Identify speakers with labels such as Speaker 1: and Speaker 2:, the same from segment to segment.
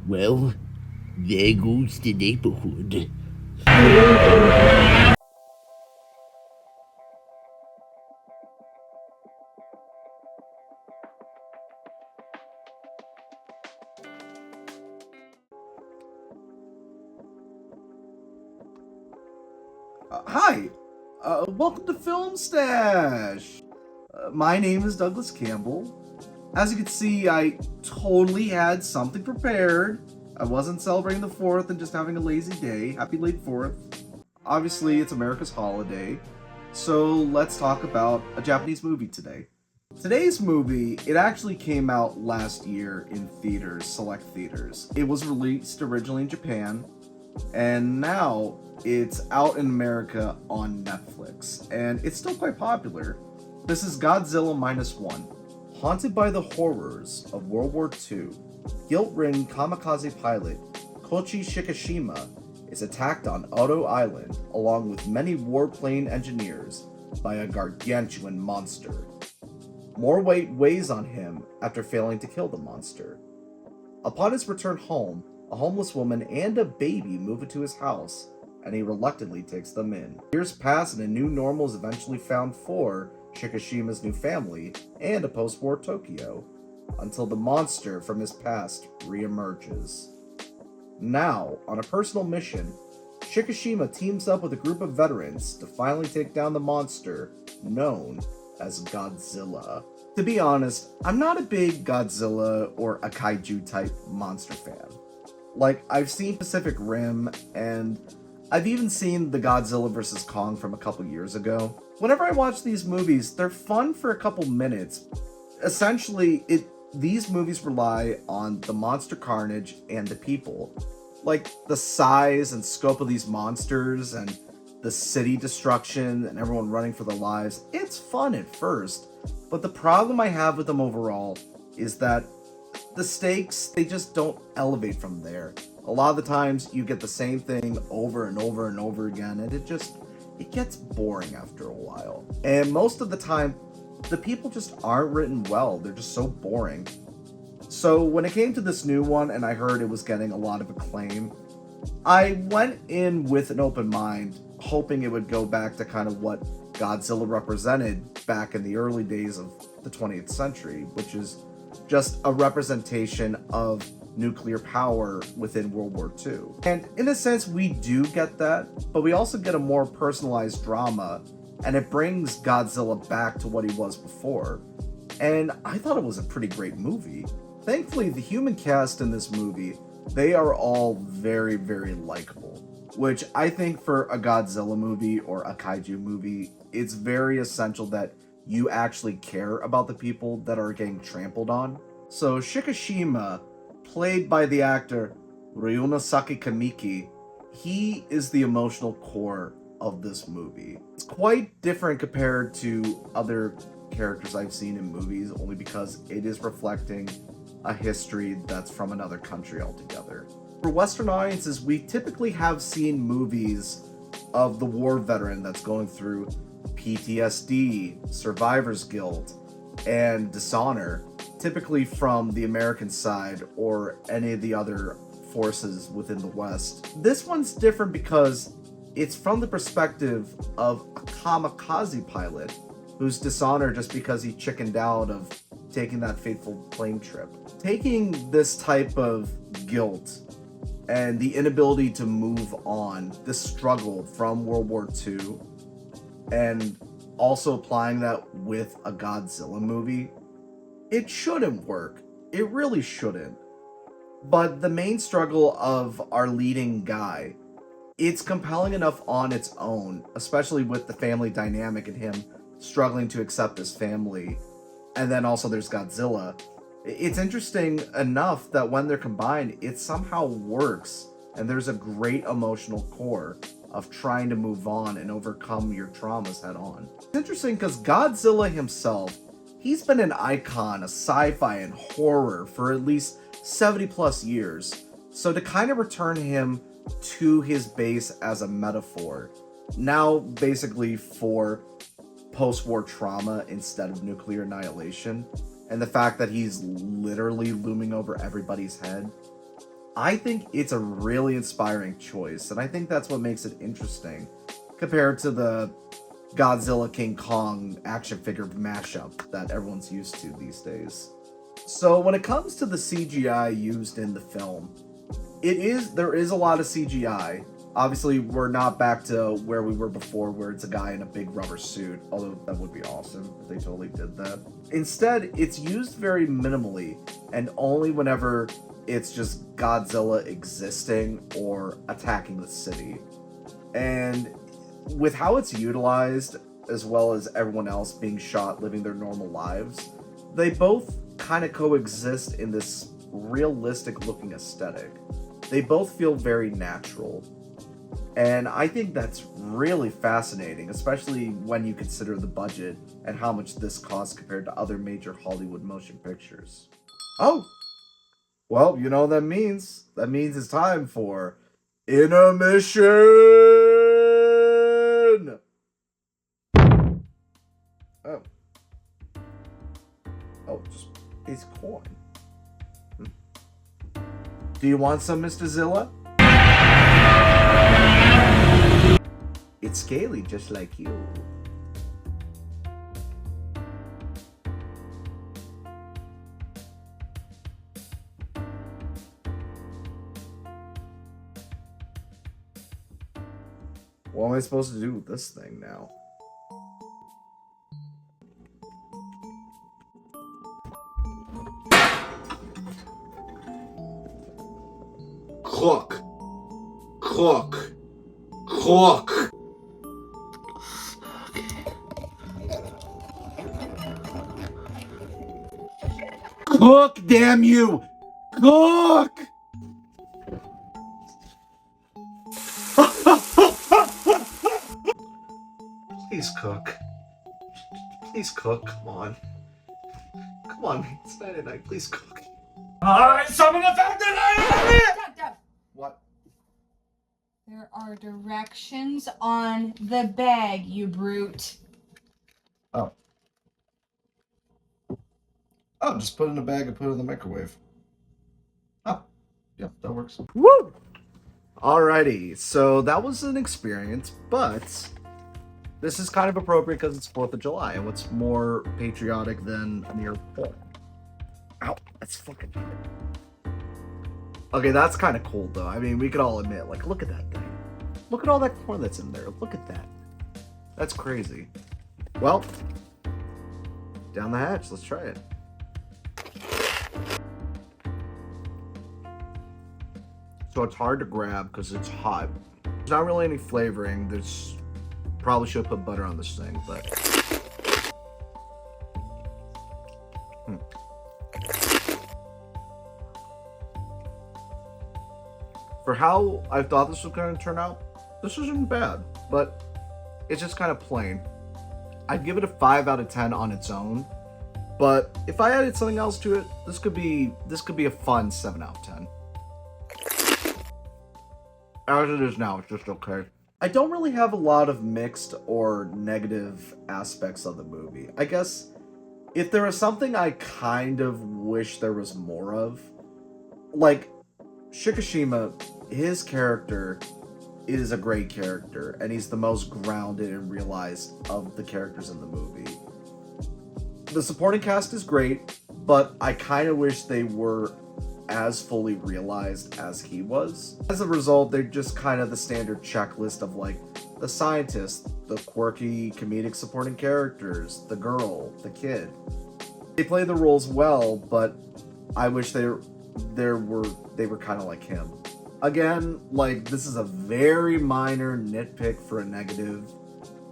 Speaker 1: Well, there goes the neighborhood.
Speaker 2: Hi, welcome to Film Stash. My name is Douglas Campbell. As you can see, I totally had something prepared. I wasn't celebrating the 4th and just having a lazy day. Happy late 4th. Obviously, it's America's holiday, so let's talk about a Japanese movie today. Today's movie, it actually came out last year in theaters, select theaters. It was released originally in Japan, and now it's out in America on Netflix, and it's still quite popular. This is Godzilla Minus One. Haunted by the horrors of World War II, guilt-ridden kamikaze pilot Koichi Shikishima is attacked on Oto Island along with many warplane engineers by a gargantuan monster. More weight weighs on him after failing to kill the monster. Upon his return home, a homeless woman and a baby move into his house, and he reluctantly takes them in. Years pass and a new normal is eventually found for Shikishima's new family and a post-war Tokyo, until the monster from his past re-emerges. Now, on a personal mission, Shikishima teams up with a group of veterans to finally take down the monster known as Godzilla. To be honest, I'm not a big Godzilla or a kaiju type monster fan. Like, I've seen Pacific Rim, and I've even seen the Godzilla vs. Kong from a couple years ago. Whenever I watch these movies, they're fun for a couple minutes. Essentially, these movies rely on the monster carnage and the people. Like, the size and scope of these monsters and the city destruction and everyone running for their lives. It's fun at first, but the problem I have with them overall is that the stakes, they just don't elevate from there. A lot of the times you get the same thing over and over and over again, and it gets boring after a while. And most of the time, the people just aren't written well. They're just so boring. So when it came to this new one and I heard it was getting a lot of acclaim, I went in with an open mind, hoping it would go back to kind of what Godzilla represented back in the early days of the 20th century, which is just a representation of nuclear power within World War II. And in a sense, we do get that, but we also get a more personalized drama, and it brings Godzilla back to what he was before. And I thought it was a pretty great movie. Thankfully, the human cast in this movie, they are all very, very likable, which I think for a Godzilla movie or a kaiju movie, it's very essential that you actually care about the people that are getting trampled on. So Shikishima, played by the actor Ryunosaki Kamiki, he is the emotional core of this movie. It's quite different compared to other characters I've seen in movies, only because it is reflecting a history that's from another country altogether. For Western audiences, we typically have seen movies of the war veteran that's going through PTSD, survivor's guilt, and dishonor, typically from the American side or any of the other forces within the West. This one's different because it's from the perspective of a kamikaze pilot who's dishonored just because he chickened out of taking that fateful plane trip. Taking this type of guilt and the inability to move on, this struggle from World War II, and also applying that with a Godzilla movie, it shouldn't work. It really shouldn't. But the main struggle of our leading guy, it's compelling enough on its own, especially with the family dynamic and him struggling to accept his family. And then also there's Godzilla. It's interesting enough that when they're combined, it somehow works, and there's a great emotional core of trying to move on and overcome your traumas head on. It's interesting because Godzilla himself, he's been an icon of sci-fi and horror for at least 70 plus years. So to kind of return him to his base as a metaphor, now basically for post-war trauma instead of nuclear annihilation, and the fact that he's literally looming over everybody's head, I think it's a really inspiring choice, and I think that's what makes it interesting compared to the Godzilla King Kong action figure mashup that everyone's used to these days. So when it comes to the CGI used in the film, there is a lot of CGI. Obviously, we're not back to where we were before, where it's a guy in a big rubber suit, although that would be awesome if they totally did that. Instead, it's used very minimally, and only whenever it's just Godzilla existing or attacking the city. And with how it's utilized, as well as everyone else being shot living their normal lives, they both kind of coexist in this realistic looking aesthetic. They both feel very natural. And I think that's really fascinating, especially when you consider the budget and how much this costs compared to other major Hollywood motion pictures. Oh, well, you know what that means. That means it's time for Intermission! Oh. Oh, just it's corn. Do you want some, Mr. Zilla? It's scaly, just like you. What am I supposed to do with this thing now?
Speaker 3: Cook. Cook. Cook.
Speaker 2: Cook, damn you! Cook! Please cook. Please cook, come on. Come on, it's Friday night, please cook.
Speaker 3: I summon the fact that
Speaker 4: Dub.
Speaker 2: What?
Speaker 4: There are directions on the bag, you brute.
Speaker 2: Oh. Oh, just put it in a bag and put it in the microwave. Oh, yeah, that works. Woo! Alrighty, so that was an experience, but this is kind of appropriate because it's 4th of July, and what's more patriotic than a mere porn? Ow, that's fucking hot. Okay, that's kind of cold, though. I mean, we could all admit, like, look at that thing. Look at all that corn that's in there. Look at that. That's crazy. Well, down the hatch. Let's try it. So it's hard to grab because it's hot. There's not really any flavoring. There's probably should have put butter on this thing, but for how I thought this was going to turn out, this isn't bad, but it's just kind of plain. I'd give it a 5 out of 10 on its own, but if I added something else to it, this could be a fun 7 out of 10. As it is now, it's just okay. I don't really have a lot of mixed or negative aspects of the movie. I guess if there was something I kind of wish there was more of, like Shikishima, his character is a great character, and he's the most grounded and realized of the characters in the movie. The supporting cast is great, but I kind of wish they were as fully realized as he was. As a result, they're just kind of the standard checklist of like the scientist, the quirky comedic supporting characters, the girl, the kid. They play the roles well, but I wish they were kind of like him. Again, like, this is a very minor nitpick for a negative.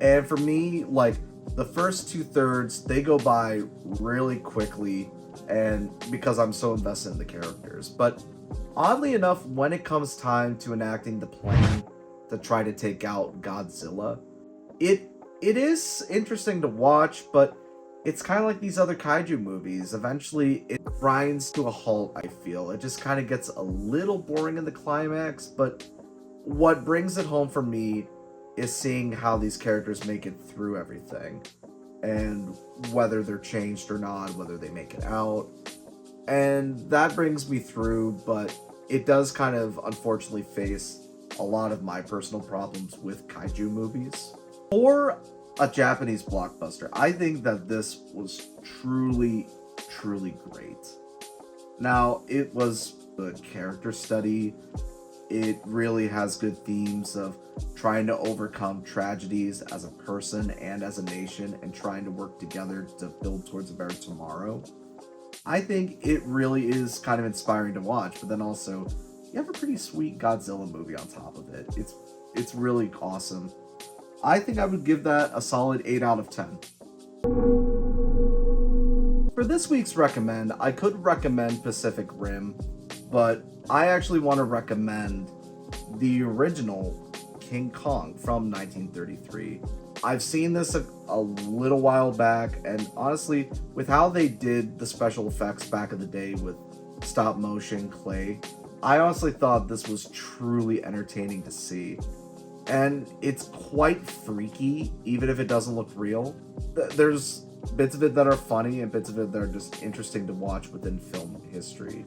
Speaker 2: And for me, like, the first 2/3, they go by really quickly, and because I'm so invested in the characters. But oddly enough, when it comes time to enacting the plan to try to take out Godzilla, it is interesting to watch, but it's kind of like these other kaiju movies. Eventually, it grinds to a halt, I feel. It just kind of gets a little boring in the climax, but what brings it home for me is seeing how these characters make it through everything, and whether they're changed or not, whether they make it out. And that brings me through, but it does kind of unfortunately face a lot of my personal problems with kaiju movies. For a Japanese blockbuster, I think that this was truly great. Now, it was a character study. It really has good themes of trying to overcome tragedies as a person and as a nation and trying to work together to build towards a better tomorrow. I think it really is kind of inspiring to watch, but then also you have a pretty sweet Godzilla movie on top of it. It's really awesome. I think I would give that a solid 8 out of 10. For this week's recommend, I could recommend Pacific Rim, but I actually want to recommend the original King Kong from 1933. I've seen this a little while back, and honestly, with how they did the special effects back in the day with stop motion clay, I honestly thought this was truly entertaining to see. And it's quite freaky, even if it doesn't look real. There's bits of it that are funny and bits of it that are just interesting to watch within film history.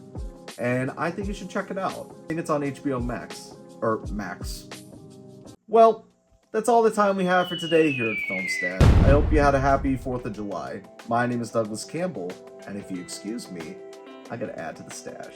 Speaker 2: And I think you should check it out. I think it's on HBO Max. Or Max. Well, that's all the time we have for today here at Filmstat. I hope you had a happy 4th of July. My name is Douglas Campbell, and if you excuse me, I gotta add to the stash.